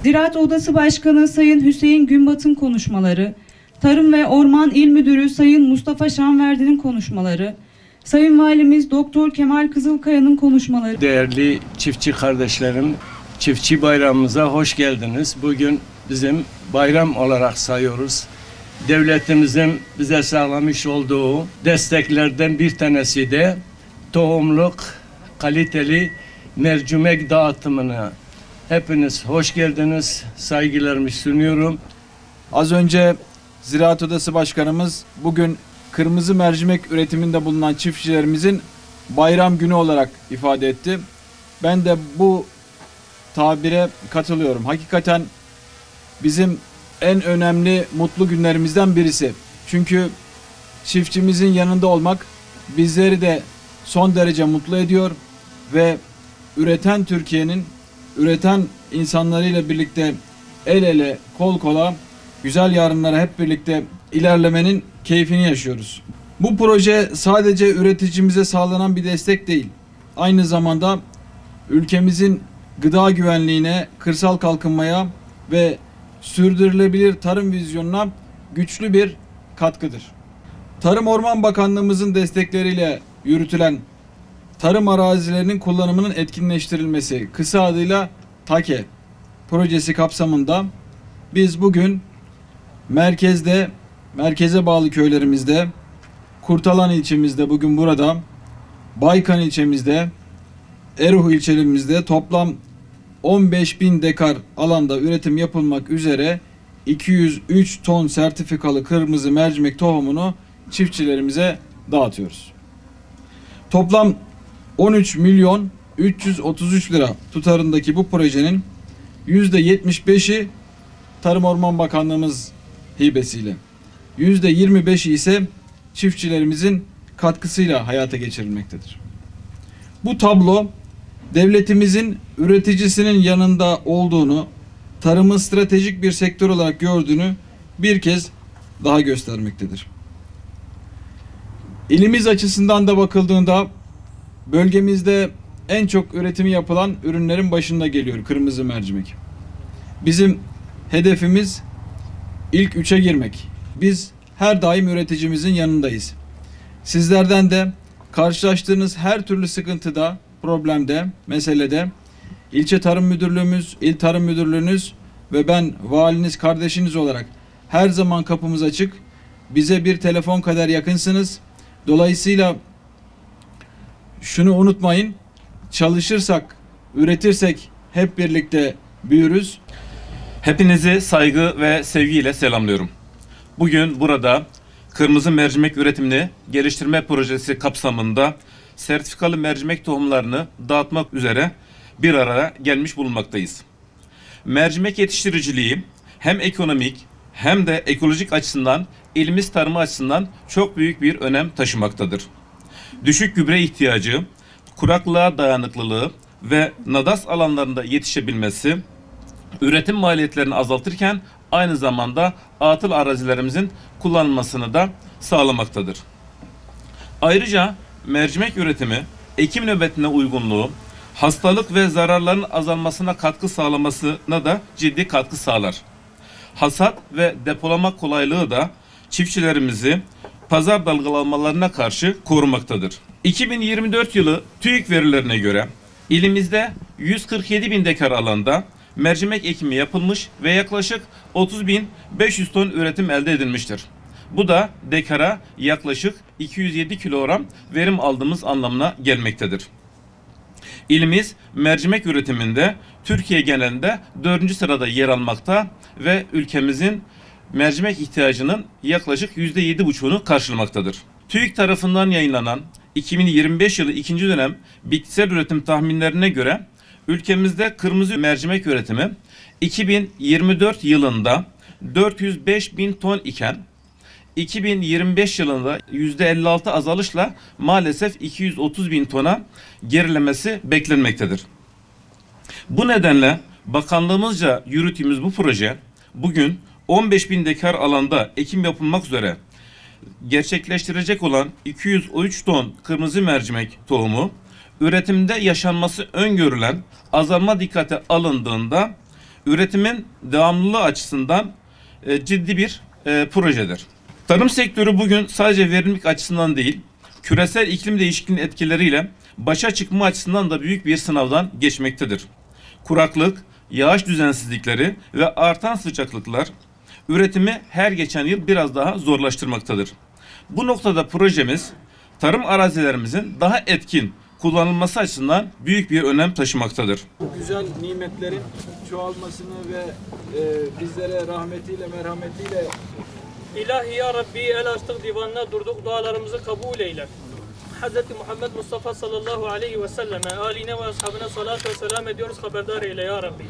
Ziraat Odası Başkanı Sayın Hüseyin Günbat'ın konuşmaları, Tarım ve Orman İl Müdürü Sayın Mustafa Şanverdi'nin konuşmaları, Sayın Valimiz Doktor Kemal Kızılkaya'nın konuşmaları. Değerli çiftçi kardeşlerim, çiftçi bayramımıza hoş geldiniz. Bugün bizim bayram olarak sayıyoruz. Devletimizin bize sağlamış olduğu desteklerden bir tanesi de tohumluk, kaliteli mercimek dağıtımına. Hepiniz hoş geldiniz. Saygılarımı sunuyorum. Az önce Ziraat Odası Başkanımız bugün kırmızı mercimek üretiminde bulunan çiftçilerimizin bayram günü olarak ifade etti. Ben de bu tabire katılıyorum. Hakikaten bizim en önemli mutlu günlerimizden birisi. Çünkü çiftçimizin yanında olmak bizleri de son derece mutlu ediyor ve üreten Türkiye'nin, üreten insanlarıyla birlikte el ele, kol kola güzel yarınlara hep birlikte ilerlemenin keyfini yaşıyoruz. Bu proje sadece üreticimize sağlanan bir destek değil. Aynı zamanda ülkemizin gıda güvenliğine, kırsal kalkınmaya ve sürdürülebilir tarım vizyonuna güçlü bir katkıdır. Tarım Orman Bakanlığımızın destekleriyle yürütülen tarım arazilerinin kullanımının etkinleştirilmesi, kısa adıyla TAKE projesi kapsamında biz bugün merkeze bağlı köylerimizde, Kurtalan ilçemizde, bugün burada, Baykan ilçemizde, Eruh ilçemizde toplam 15.000 dekar alanda üretim yapılmak üzere 203 ton sertifikalı kırmızı mercimek tohumunu çiftçilerimize dağıtıyoruz. Toplam 13 milyon 333 lira tutarındaki bu projenin %75'i Tarım Orman Bakanlığımız hibesiyle, %25'i ise çiftçilerimizin katkısıyla hayata geçirilmektedir. Bu tablo devletimizin üreticisinin yanında olduğunu, tarımı stratejik bir sektör olarak gördüğünü bir kez daha göstermektedir. İlimiz açısından da bakıldığında bölgemizde en çok üretimi yapılan ürünlerin başında geliyor kırmızı mercimek. Bizim hedefimiz ilk 3'e girmek. Biz her daim üreticimizin yanındayız. Sizlerden de karşılaştığınız her türlü sıkıntıda, problemde, meselede ilçe tarım müdürlüğümüz, il tarım müdürlüğünüz ve ben valiniz, kardeşiniz olarak her zaman kapımız açık. Bize bir telefon kadar yakınsınız. Dolayısıyla şunu unutmayın, çalışırsak, üretirsek hep birlikte büyürüz. Hepinizi saygı ve sevgiyle selamlıyorum. Bugün burada kırmızı mercimek üretimini geliştirme projesi kapsamında sertifikalı mercimek tohumlarını dağıtmak üzere bir araya gelmiş bulunmaktayız. Mercimek yetiştiriciliği hem ekonomik hem de ekolojik açısından ilimiz tarımı açısından çok büyük bir önem taşımaktadır. Düşük gübre ihtiyacı, kuraklığa dayanıklılığı ve nadas alanlarında yetişebilmesi, üretim maliyetlerini azaltırken aynı zamanda atıl arazilerimizin kullanılmasını da sağlamaktadır. Ayrıca mercimek üretimi, ekim nöbetine uygunluğu, hastalık ve zararların azalmasına katkı sağlamasına da ciddi katkı sağlar. Hasat ve depolama kolaylığı da çiftçilerimizi pazar dalgalanmalarına karşı korumaktadır. 2024 yılı TÜİK verilerine göre ilimizde 147 bin dekar alanda mercimek ekimi yapılmış ve yaklaşık 30.500 ton üretim elde edilmiştir. Bu da dekara yaklaşık 207 kilogram verim aldığımız anlamına gelmektedir. İlimiz mercimek üretiminde Türkiye genelinde 4. sırada yer almakta ve ülkemizin mercimek ihtiyacının yaklaşık %7,5'unu karşılamaktadır. TÜİK tarafından yayınlanan 2025 yılı ikinci dönem bitkisel üretim tahminlerine göre ülkemizde kırmızı mercimek üretimi 2024 yılında 405 bin ton iken 2025 yılında %56 azalışla maalesef 230 bin tona gerilemesi beklenmektedir. Bu nedenle bakanlığımızca yürüttüğümüz bu proje bugün 15 bin dekar alanda ekim yapılmak üzere gerçekleştirecek olan 203 ton kırmızı mercimek tohumu üretimde yaşanması öngörülen azalma dikkate alındığında üretimin devamlılığı açısından ciddi bir projedir. Tarım sektörü bugün sadece verimlilik açısından değil, küresel iklim değişikliğinin etkileriyle başa çıkma açısından da büyük bir sınavdan geçmektedir. Kuraklık, yağış düzensizlikleri ve artan sıcaklıklar üretimi her geçen yıl biraz daha zorlaştırmaktadır. Bu noktada projemiz tarım arazilerimizin daha etkin kullanılması açısından büyük bir önem taşımaktadır. Bu güzel nimetlerin çoğalmasını ve bizlere rahmetiyle, merhametiyle İlahi ya Rabbi el açtık divanına durduk, dualarımızı kabul eyle. Hz. Muhammed Mustafa sallallahu aleyhi ve selleme, aline ve ashabine salat ve selam ediyoruz, haberdar eyle ya Rabbi.